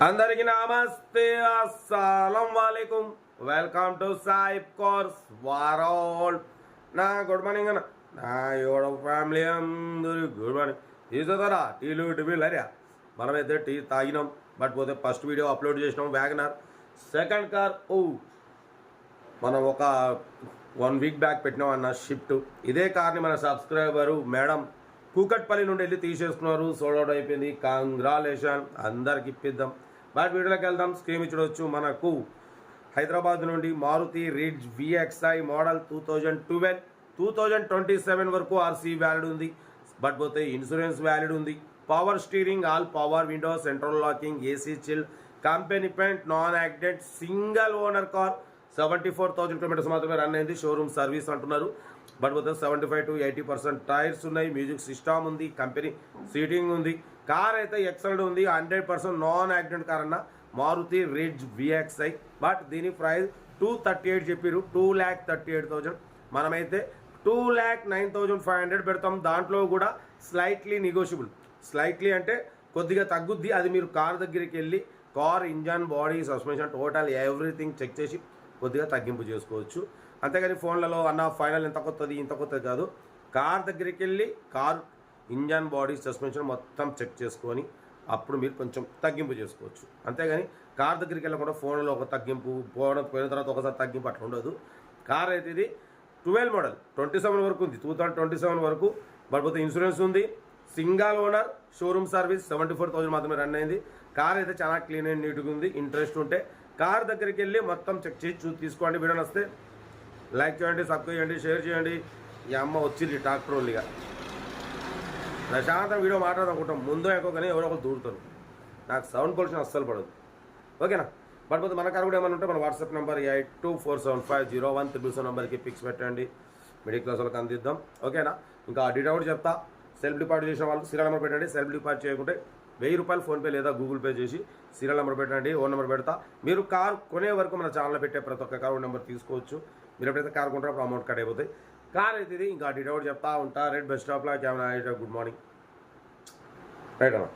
అందరికీ నమస్తే, అస్సలం వాలేకుం. వెల్కమ్ టు సాయిబ్ కోర్స్ వారోల్. నా గుడ్ మార్నింగ్ అన్న, నా యోడ ఫ్యామిలీ అందరూ గుడ్ మార్నింగ్. తీసుకోతారా టీలు టిఫిన్లు అరే? మనమైతే టీ తాగినాం, బట్ పోతే ఫస్ట్ వీడియో అప్లోడ్ చేసినాం వ్యాగనర్. సెకండ్ కార్ మనం ఒక 1 వీక్ బ్యాక్ పెట్టినాం అన్న షిఫ్ట్. ఇదే కార్ని మన సబ్స్క్రైబరు మేడం కూకట్పల్లి నుండి వెళ్ళి తీసేసుకున్నారు. సోల్డ్ అయిపోయింది. కంగ్రాలేషన్, అందరికి ఇప్పిద్దాం. బట్ వీడియోలోకి వెళ్దాం. స్క్రీన్ చూడవచ్చు. మనకు హైదరాబాద్ నుండి మారుతి రిడ్జ్ VXI మోడల్ 2012 2027 వరకు ఆర్సీ వ్యాలిడ్ ఉంది. బట్ పోతే ఇన్సూరెన్స్ వ్యాలిడ్ ఉంది. Power steering, all power window, central locking, AC chill, company paint, non accident, single owner car. 74,000 kilometres మాత్రమే రన్ అయింది. షోరూమ్ సర్వీస్ అంటున్నారు. బట్ పోతే 75 to 80% టైర్స్ ఉన్నాయి. Music system ఉంది. కంపెనీ సీటింగ్ ఉంది. కార్ అయితే ఎక్సలెంట్ ఉంది. 100% నాన్ యాక్సిడెంట్ కార్ అన్న మారుతి రిడ్జ్ VXI. బట్ దీని ప్రైస్ 238 చెప్పారు. 2,38,000. మనమైతే 2,09,500 పెడతాం. దాంట్లో కూడా స్లైట్లీ నెగోషియబుల్. స్లైట్లీ అంటే కొద్దిగా తగ్గుద్ది. అది మీరు కార్ దగ్గరికి వెళ్ళి car engine, body, suspension, total everything check చేసి కొద్దిగా తగ్గింపు చేసుకోవచ్చు. అంతేగాని ఫోన్లలో అన్న ఫైనల్ ఇంత కొత్తది ఇంత కొత్తది కాదు. కార్ దగ్గరికి వెళ్ళి కార్ ఇంజన్, బాడీ, సస్పెన్షన్ మొత్తం చెక్ చేసుకొని అప్పుడు మీరు కొంచెం తగ్గింపు చేసుకోవచ్చు. అంతేగాని కార్ దగ్గరికి వెళ్ళకుండా ఫోన్లో ఒక తగ్గింపు, పోయిన తర్వాత ఒకసారి తగ్గింపు అట్లా ఉండదు. కార్ అయితే ఇది 12 మోడల్ 27 వరకు ఉంది. 2027 వరకు. బట్ ఇన్సూరెన్స్ ఉంది. సింగల్ ఓనర్, షోరూమ్ సర్వీస్, 74,000 మాత్రమే రన్ అయింది. కార్ అయితే చాలా క్లీన్ అండ్ నీట్గా ఉంది. ఇంట్రెస్ట్ ఉంటే కార్ దగ్గరికి వెళ్ళి మొత్తం చెక్ చేసి తీసుకోండి. వీడియో వస్తే లైక్ చేయండి, సబ్స్క్రైబ్ చేయండి, షేర్ చేయండి. ఈ అమ్మ వచ్చింది ట్రాక్టర్ ఓన్లీగా. ప్రశాంతం వీడియో మాట్లాడనుకుంటాం. ముందు ఎక్కువగానే ఎవరో ఒకరు దూరుతారు. నాకు సౌండ్ పొల్యూషన్ అస్సలు పడదు. ఓకేనా? బట్ పోతే మన కార్ కూడా ఏమైనా ఉంటే మన వాట్సాప్ నెంబర్ 8247501377 నెంబర్కి పిక్స్ పెట్టండి. మిడిల్ క్లాస్ వాళ్ళకి అందిద్దాం. ఓకేనా? ఇంకా డీటెయిల్ కూడా చెప్తా. సెల్ఫ్ డిపాజిట్ చేసిన వాళ్ళు సీరియల్ నెంబర్ పెట్టండి. సెల్ఫ్ డిపాజిట్ చేయకుంటే 1000 రూపాయలు ఫోన్పే లేదా గూగుల్ పే చేసి సీరియల్ నెంబర్ పెట్టండి. ఓన్ నెంబర్ పెడతా. మీరు కార్ కొనే వరకు మన ఛానల్లో పెట్టే ప్రతి ఒక్క కార్ నెంబర్ తీసుకోవచ్చు. మీరు ఎప్పుడైతే కార్ కొంటారో అప్పుడు అమౌంట్ కట్ అయిపోతాయి. కార్ అయితే ఇది. ఇంకా డీటెయిల్ కూడా చెప్తా ఉంటా. రెడ్ బస్ స్టాప్లో కెమెరా. Good morning. రైట్ అన్న.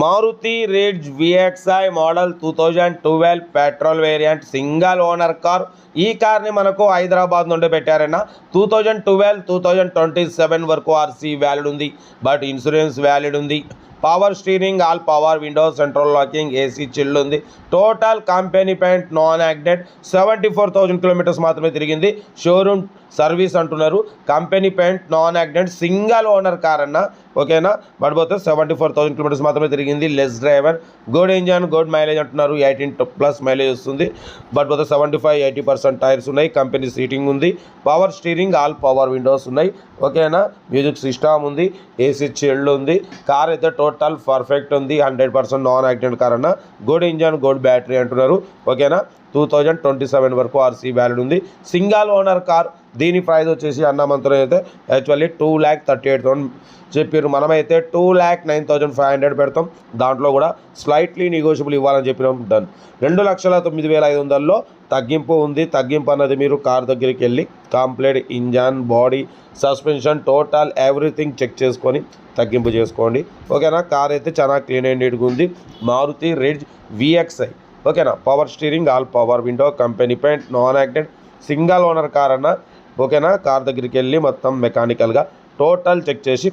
Maruti Ritz VXI model 2012 petrol variant single owner car. ఈ కార్ని మనకు హైదరాబాద్ నుండి పెట్టారన్న. 2012 2027 వరకు ఆర్సీ వ్యాలిడ్ ఉంది. బట్ ఇన్సూరెన్స్ వ్యాలిడ్ ఉంది. Power steering, all power window, central locking, AC chill ఉంది. Total company paint, non accident, 74,000 kilometres మాత్రమే తిరిగింది. షోరూమ్ సర్వీస్ అంటున్నారు. Company paint, non accident, single owner car అన్న. ఓకేనా? బట్ పోతే 74,000 కిలోమీటర్స్ మాత్రమే తిరిగింది. Less driver, good engine, good mileage అంటున్నారు. 18+ మైలేజ్ వస్తుంది. బట్ పోతే 75-80% టైర్స్ ఉన్నాయి. కంపెనీ సీటింగ్ ఉంది. Power steering, all power Windows ఉన్నాయి. ఓకేనా? మ్యూజిక్ సిస్టమ్ ఉంది. ఏసీ చిల్డ్ ఉంది. కార్ అయితే టోటల్ పర్ఫెక్ట్ ఉంది. 100% నాన్ యాక్సిడెంట్ కార్ అన్న. గుడ్ ఇంజన్, గుడ్ బ్యాటరీ అంటున్నారు. ఓకేనా? 2027 వరకు ఆర్సీ వ్యాలిడ్ ఉంది. Single owner car. దీని ప్రైస్ వచ్చేసి అన్నమంతరం అయితే యాక్చువల్లీ 2,38,000 చెప్పారు. మనమైతే 2,09,500 పెడతాం. దాంట్లో కూడా స్లైట్లీ నెగోషియబుల్ ఇవ్వాలని చెప్పినాం. డన్. 2,09,500లో తగ్గింపు ఉంది. తగ్గింపు అన్నది మీరు కార్ దగ్గరికి వెళ్ళి complete engine, body, suspension, total everything check చేసుకొని తగ్గింపు చేసుకోండి. ఓకేనా? కార్ అయితే చాలా క్లీన్ అండ్ నీట్గా ఉంది. Maruti Ritz VXI. ఓకేనా? Power steering, all power window, company paint, non accident, single owner car అన్న. ఓకేనా? కార్ దగ్గరికి వెళ్ళి మొత్తం మెకానికల్గా టోటల్ చెక్ చేసి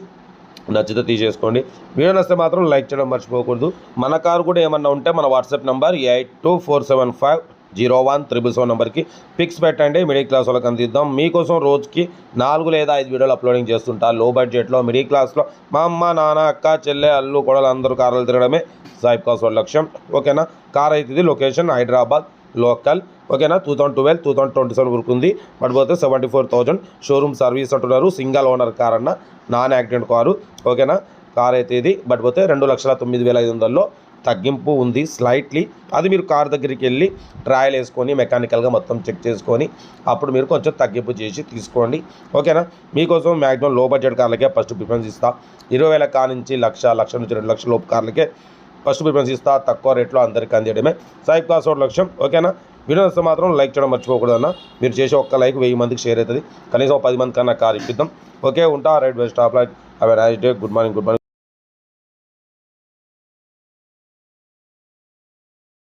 నచ్చితే తీసేసుకోండి. వీడియో నచ్చితే మాత్రం లైక్ చేయడం మర్చిపోకూడదు. మన కారు కూడా ఏమన్నా ఉంటే మన వాట్సాప్ నెంబర్ 8247501377 నెంబర్కి పిక్స్ పెట్టండి. మిడిల్ క్లాస్ వాళ్ళకి అందిద్దాం. మీకోసం రోజుకి 4 లేదా 5 వీడియోలు అప్లోడింగ్ చేస్తుంటా. లో బడ్జెట్లో, మిడిల్ క్లాస్లో మా అమ్మ, నాన్న, అక్క, చెల్లె, అల్లు, కొడలు అందరూ కార్లు తిరగడమే సాయిబ్ కాస్ వాళ్ళ లక్ష్యం. ఓకేనా? కార్ అయితే ఇది. Location Hyderabad local. ఓకేనా? 2012 2027 వరకు ఉంది. బట్ పోతే 74,000 షోరూమ్ సర్వీస్ అంటున్నారు. సింగల్ ఓనర్ కార్ అన్న. Non accident car. ఓకేనా? కార్ అయితే ఇది. బట్ పోతే 2,09,500లో తగ్గింపు ఉంది స్లైట్లీ. అది మీరు కార్ దగ్గరికి వెళ్ళి ట్రయల్ వేసుకొని మెకానికల్గా మొత్తం చెక్ చేసుకొని అప్పుడు మీరు కొంచెం తగ్గింపు చేసి తీసుకోండి. ఓకేనా? మీకోసం మ్యాక్సిమం లో బడ్జెట్ కార్లకే ఫస్ట్ ప్రిఫరెన్స్ ఇస్తా. 20,000 కార్ నుంచి 1,00,000 నుంచి 2,00,000 లోపు కార్లకే ఫస్ట్ ప్రిఫరెన్స్ ఇస్తా. తక్కువ రేట్లో అందరికీ అందించడమే సాయిబ్ కాస్ వాళ్ళ లక్ష్యం. ఓకేనా? వీడియో వస్తే మాత్రం లైక్ చేయడం మర్చిపోకూడదు అన్న. మీరు చేసే ఒక్క లైక్ 1000 మందికి షేర్ అవుతుంది. కనీసం 10 మంది కన్నా కార్ ఇప్పిద్దాం. ఓకే, ఉంటా. Right by stop like. Have a nice day. Good morning.